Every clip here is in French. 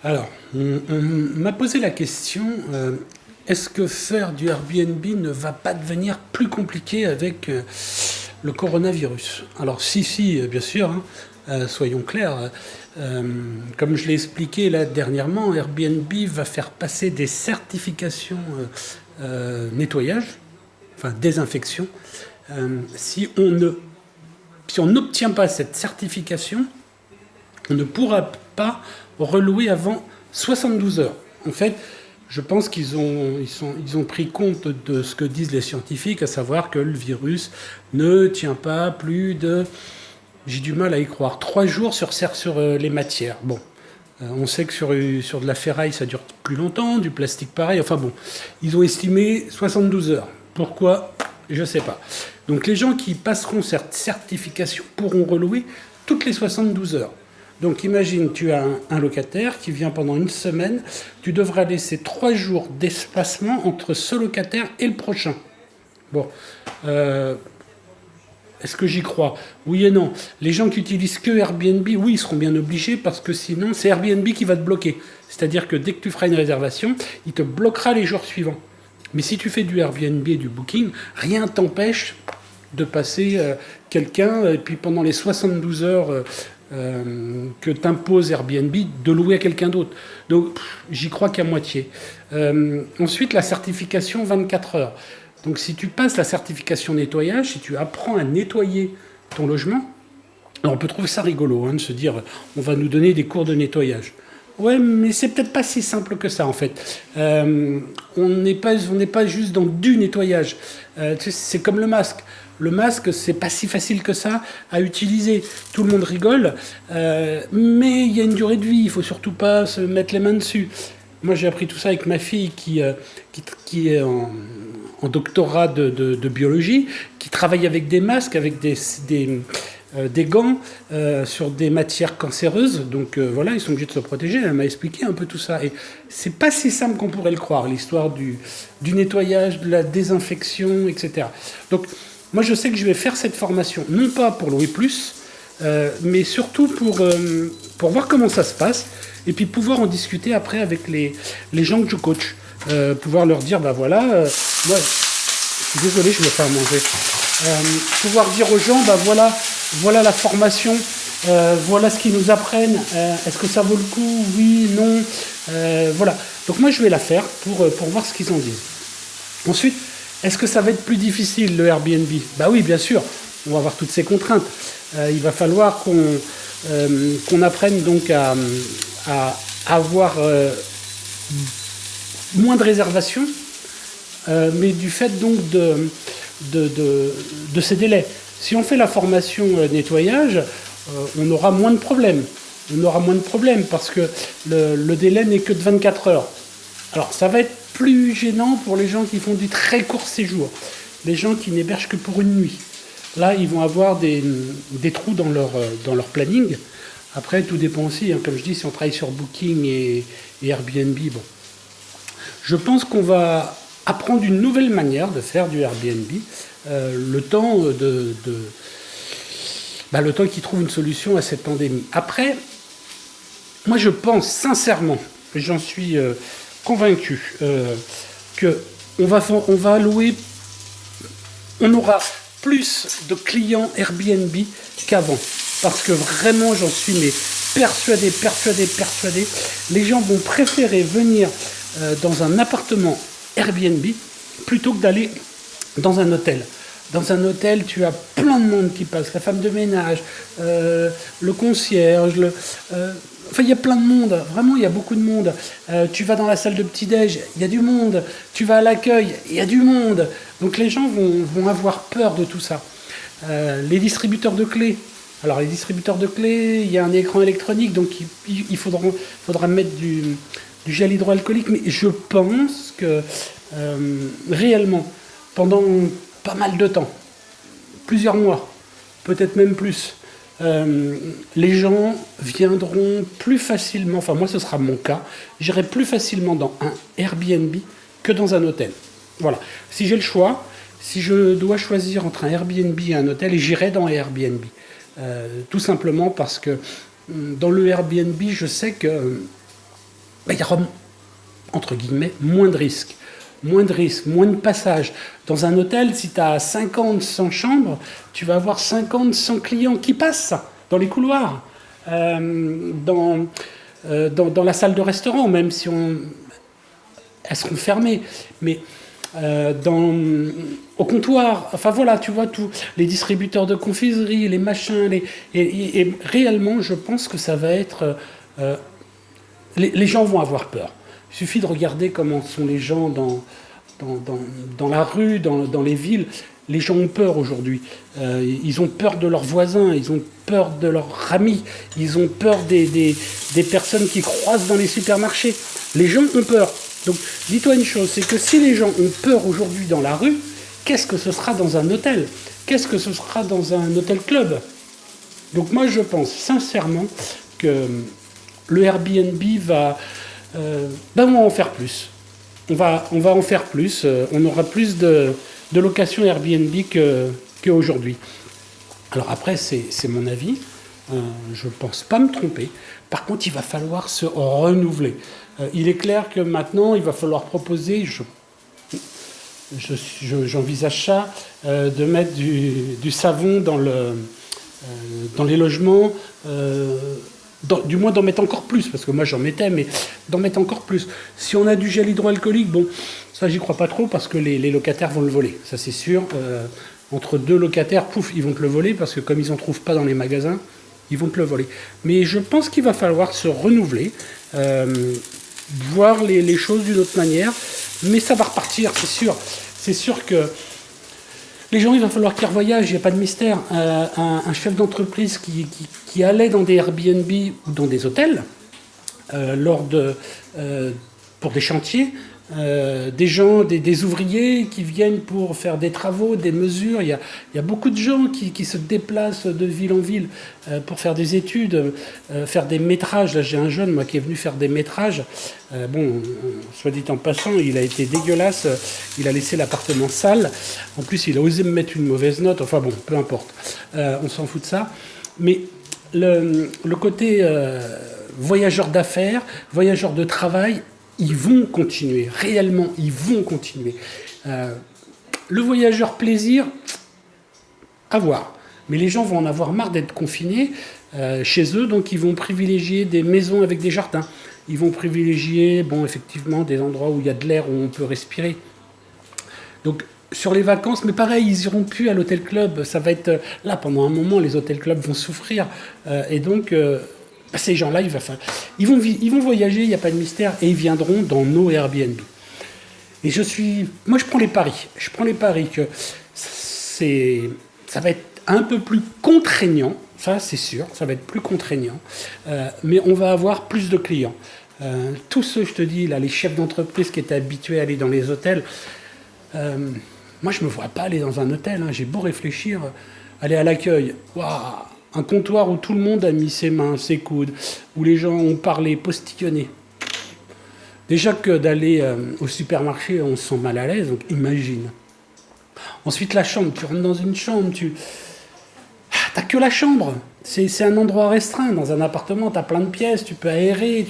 Alors, on m'a posé la question, est-ce que faire du Airbnb ne va pas devenir plus compliqué avec le coronavirus? Alors si, bien sûr, hein, soyons clairs. Euh, Comme je l'ai expliqué là dernièrement, Airbnb va faire passer des certifications nettoyage, enfin désinfection. Si on n'obtient pas cette certification, on ne pourra pas relouer avant 72 heures. En fait, je pense qu'ils ont pris compte de ce que disent les scientifiques, à savoir que le virus ne tient pas plus de, j'ai du mal à y croire, 3 jours sur les matières. Bon, on sait que sur de la ferraille, ça dure plus longtemps, du plastique pareil. Enfin bon, ils ont estimé 72 heures. Pourquoi? Je ne sais pas. Donc les gens qui passeront cette certification pourront relouer toutes les 72 heures. Donc imagine, tu as un locataire qui vient pendant une semaine, tu devras laisser 3 jours d'espacement entre ce locataire et le prochain. Bon, euh, est-ce que j'y crois? Oui et non. Les gens qui utilisent que Airbnb, oui, ils seront bien obligés parce que sinon, c'est Airbnb qui va te bloquer. C'est-à-dire que dès que tu feras une réservation, il te bloquera les jours suivants. Mais si tu fais du Airbnb et du Booking, rien t'empêche de passer quelqu'un, et puis pendant les 72 heures que t'impose Airbnb, de louer à quelqu'un d'autre. Donc, j'y crois qu'à moitié. Ensuite, la certification 24 heures. Donc, si tu passes la certification nettoyage, si tu apprends à nettoyer ton logement, alors on peut trouver ça rigolo, hein, de se dire, on va nous donner des cours de nettoyage. Ouais, mais c'est peut-être pas si simple que ça en fait. On n'est pas juste dans du nettoyage. C'est comme le masque. Le masque, c'est pas si facile que ça à utiliser. Tout le monde rigole, mais il y a une durée de vie. Il faut surtout pas se mettre les mains dessus. Moi, j'ai appris tout ça avec ma fille qui est en doctorat de biologie, qui travaille avec des masques, avec des gants sur des matières cancéreuses. Donc voilà, ils sont obligés de se protéger. Elle m'a expliqué un peu tout ça. Et c'est pas si simple qu'on pourrait le croire, l'histoire du nettoyage, de la désinfection, etc. Donc moi, je sais que je vais faire cette formation, non pas pour louer plus, mais surtout pour voir comment ça se passe, et puis pouvoir en discuter après avec les gens que je coach. Pouvoir leur dire, bah voilà, moi, je suis désolé, je vais faire à manger. Pouvoir dire aux gens, bah voilà la formation, voilà ce qu'ils nous apprennent, est-ce que ça vaut le coup, oui, non, voilà. Donc moi je vais la faire pour voir ce qu'ils en disent. Ensuite, est-ce que ça va être plus difficile le Airbnb? Bah oui, bien sûr, on va avoir toutes ces contraintes. Il va falloir qu'on apprenne donc à avoir moins de réservations, mais du fait donc de ces délais. Si on fait la formation nettoyage, on aura moins de problèmes. On aura moins de problèmes parce que le délai n'est que de 24 heures. Alors ça va être plus gênant pour les gens qui font du très court séjour, les gens qui n'hébergent que pour une nuit. Là, ils vont avoir des trous dans leur planning. Après, tout dépend aussi, hein, comme je dis, si on travaille sur Booking et Airbnb. Bon. Je pense qu'on va apprendre une nouvelle manière de faire du Airbnb, le temps le temps qu'ils trouvent une solution à cette pandémie. Après, moi je pense sincèrement, et j'en suis convaincu, que on va louer, on aura plus de clients Airbnb qu'avant. Parce que vraiment, j'en suis mais persuadé. Les gens vont préférer venir dans un appartement Airbnb plutôt que d'aller dans un hôtel. Dans un hôtel, tu as plein de monde qui passe, la femme de ménage, le concierge, enfin, il y a plein de monde, vraiment, il y a beaucoup de monde. Tu vas dans la salle de petit-déj, il y a du monde. Tu vas à l'accueil, il y a du monde. Donc les gens vont avoir peur de tout ça. Les distributeurs de clés. Alors les distributeurs de clés, il y a un écran électronique, donc il faudra mettre du gel hydroalcoolique. Mais je pense que réellement, pendant pas mal de temps, plusieurs mois, peut-être même plus, les gens viendront plus facilement, enfin moi ce sera mon cas, j'irai plus facilement dans un Airbnb que dans un hôtel. Voilà. Si j'ai le choix, si je dois choisir entre un Airbnb et un hôtel, j'irai dans un Airbnb. Tout simplement parce que dans le Airbnb, je sais que il y aura, entre guillemets, moins de risques. Moins de risques, moins de passages. Dans un hôtel, si tu as 50, 100 chambres, tu vas avoir 50, 100 clients qui passent dans les couloirs, dans la salle de restaurant, même si elles seront fermées. Mais au comptoir, enfin voilà, tu vois, tous les distributeurs de confiserie, les machins, et réellement, je pense que ça va être... les gens vont avoir peur. Il suffit de regarder comment sont les gens dans la rue, dans les villes. Les gens ont peur aujourd'hui. Ils ont peur de leurs voisins, ils ont peur de leurs amis, ils ont peur des personnes qui croisent dans les supermarchés. Les gens ont peur. Donc, dis-toi une chose, c'est que si les gens ont peur aujourd'hui dans la rue, qu'est-ce que ce sera dans un hôtel? Qu'est-ce que ce sera dans un hôtel club? Donc moi, je pense sincèrement que le Airbnb va en faire plus. On va en faire plus. On aura plus de locations Airbnb qu'aujourd'hui. Alors après, c'est mon avis. Je ne pense pas me tromper. Par contre, il va falloir se renouveler. Il est clair que maintenant, il va falloir proposer, j'envisage ça, de mettre du savon dans les logements, du moins d'en mettre encore plus, parce que moi j'en mettais, mais d'en mettre encore plus. Si on a du gel hydroalcoolique, bon, ça j'y crois pas trop, parce que les locataires vont le voler, ça c'est sûr. Entre deux locataires, pouf, ils vont te le voler, parce que comme ils n'en trouvent pas dans les magasins, ils vont te le voler. Mais je pense qu'il va falloir se renouveler, voir les choses d'une autre manière, mais ça va repartir, c'est sûr. C'est sûr que les gens, il va falloir qu'ils revoyagent, il n'y a pas de mystère. Un chef d'entreprise qui allait dans des Airbnb ou dans des hôtels, pour des chantiers, des gens, des ouvriers qui viennent pour faire des travaux, des mesures. Il y a beaucoup de gens qui se déplacent de ville en ville pour faire des études, faire des métrages. Là, j'ai un jeune, moi, qui est venu faire des métrages. Soit dit en passant, il a été dégueulasse. Il a laissé l'appartement sale. En plus, il a osé me mettre une mauvaise note. Enfin bon, peu importe. On s'en fout de ça. Mais le côté voyageur d'affaires, voyageur de travail, ils vont continuer, réellement, ils vont continuer. Le voyageur plaisir, à voir. Mais les gens vont en avoir marre d'être confinés chez eux, donc ils vont privilégier des maisons avec des jardins. Ils vont privilégier, effectivement, des endroits où il y a de l'air, où on peut respirer. Donc, sur les vacances, mais pareil, ils iront plus à l'hôtel club. Ça va être... Là, pendant un moment, les hôtels clubs vont souffrir. Et donc... ces gens-là, ils vont voyager, il n'y a pas de mystère, et ils viendront dans nos Airbnb. Et moi, je prends les paris. Je prends les paris que ça va être un peu plus contraignant, ça c'est sûr, ça va être plus contraignant, mais on va avoir plus de clients. Tous ceux, je te dis, là, les chefs d'entreprise qui étaient habitués à aller dans les hôtels, moi, je ne me vois pas aller dans un hôtel. J'ai beau réfléchir, aller à l'accueil. Waouh, un comptoir où tout le monde a mis ses mains, ses coudes, où les gens ont parlé, postillonné. Déjà que d'aller au supermarché, on se sent mal à l'aise, donc imagine. Ensuite, la chambre, tu rentres dans une chambre, t'as que la chambre. C'est un endroit restreint. Dans un appartement, t'as plein de pièces, tu peux aérer,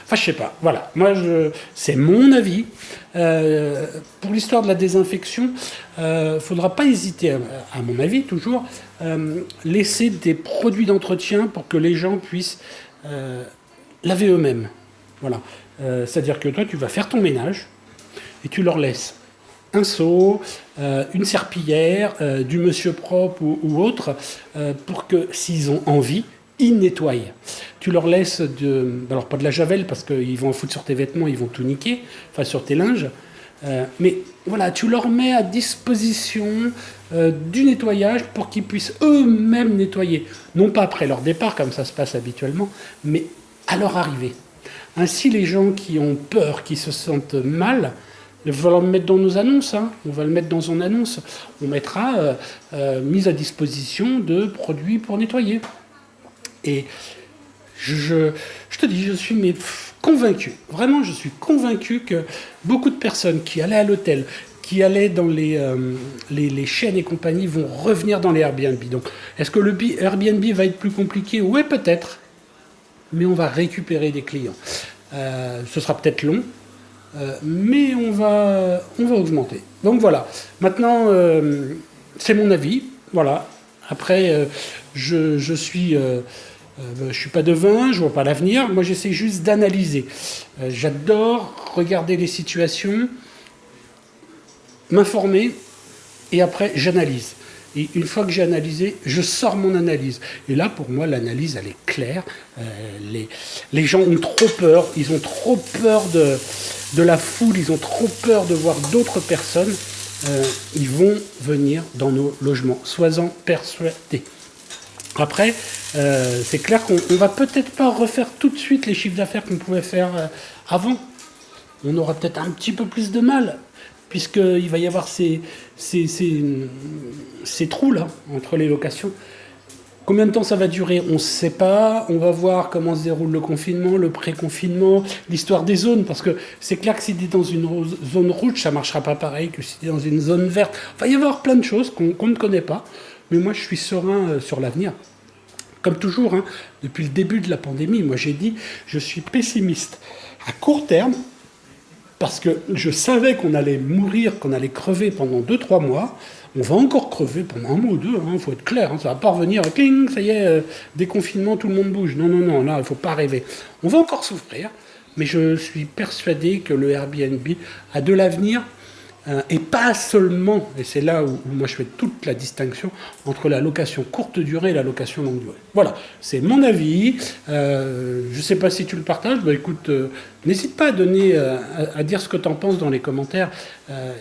Enfin, je sais pas. Voilà. Moi, c'est mon avis. Pour l'histoire de la désinfection, faudra pas hésiter, à mon avis, toujours, laisser des produits d'entretien pour que les gens puissent laver eux-mêmes. Voilà. C'est-à-dire que toi, tu vas faire ton ménage et tu leur laisses un seau, une serpillière, du monsieur propre ou autre, pour que, s'ils ont envie, ils nettoient. Tu leur laisses alors pas de la javel, parce qu'ils vont en foutre sur tes vêtements, ils vont tout niquer, enfin sur tes linges, mais voilà, tu leur mets à disposition du nettoyage pour qu'ils puissent eux-mêmes nettoyer. Non pas après leur départ, comme ça se passe habituellement, mais à leur arrivée. Ainsi, les gens qui ont peur, qui se sentent mal, il va falloir le mettre dans nos annonces. On va le mettre dans une annonce. On mettra mise à disposition de produits pour nettoyer. Et je te dis, je suis convaincu. Vraiment, je suis convaincu que beaucoup de personnes qui allaient à l'hôtel, qui allaient dans les chaînes et compagnie, vont revenir dans les Airbnb. Donc, est-ce que le Airbnb va être plus compliqué? Oui, peut-être. Mais on va récupérer des clients. Ce sera peut-être long, mais on va augmenter. Donc voilà. Maintenant, c'est mon avis. Voilà. Après, je suis pas devin, je vois pas l'avenir. Moi, j'essaie juste d'analyser. J'adore regarder les situations, m'informer, et après, j'analyse. Et une fois que j'ai analysé, je sors mon analyse. Et là, pour moi, l'analyse, elle est claire. Les gens ont trop peur. Ils ont trop peur de la foule. Ils ont trop peur de voir d'autres personnes. Ils vont venir dans nos logements. Sois-en persuadés. Après, c'est clair qu'on ne va peut-être pas refaire tout de suite les chiffres d'affaires qu'on pouvait faire avant. On aura peut-être un petit peu plus de mal, puisqu'il va y avoir ces trous-là entre les locations. Combien de temps ça va durer, on ne sait pas. On va voir comment se déroule le confinement, le pré-confinement, l'histoire des zones. Parce que c'est clair que si tu es dans une zone rouge, ça ne marchera pas pareil que si tu es dans une zone verte. Il va y avoir plein de choses qu'on ne connaît pas. Mais moi, je suis serein sur l'avenir. Comme toujours, hein, depuis le début de la pandémie, moi j'ai dit, je suis pessimiste à court terme, parce que je savais qu'on allait mourir, qu'on allait crever pendant 2-3 mois. On va encore crever pendant un mois ou deux, il faut être clair. Ça ne va pas revenir, cling, ça y est, déconfinement, tout le monde bouge. Non, non, non, là, il ne faut pas rêver. On va encore souffrir, mais je suis persuadé que le Airbnb a de l'avenir, et pas seulement, et c'est là où moi je fais toute la distinction entre la location courte durée et la location longue durée. Voilà, c'est mon avis. Je ne sais pas si tu le partages. Bah, écoute, n'hésite pas à donner, à dire ce que tu en penses dans les commentaires.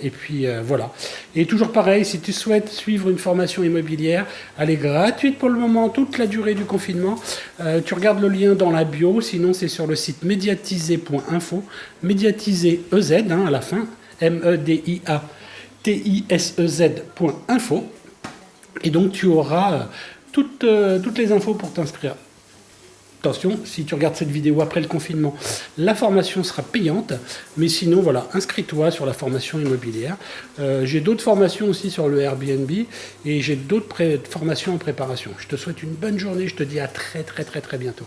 Et puis voilà. Et toujours pareil, si tu souhaites suivre une formation immobilière, elle est gratuite pour le moment, toute la durée du confinement. Tu regardes le lien dans la bio, sinon c'est sur le site médiatiser.info, médiatiser EZ à la fin. mediatisez.info, et donc tu auras toutes les infos pour t'inscrire. Attention, si tu regardes cette vidéo après le confinement, la formation sera payante, mais sinon voilà, inscris-toi sur la formation immobilière. J'ai d'autres formations aussi sur le Airbnb, et j'ai d'autres formations en préparation. Je te souhaite une bonne journée, je te dis à très très très très bientôt.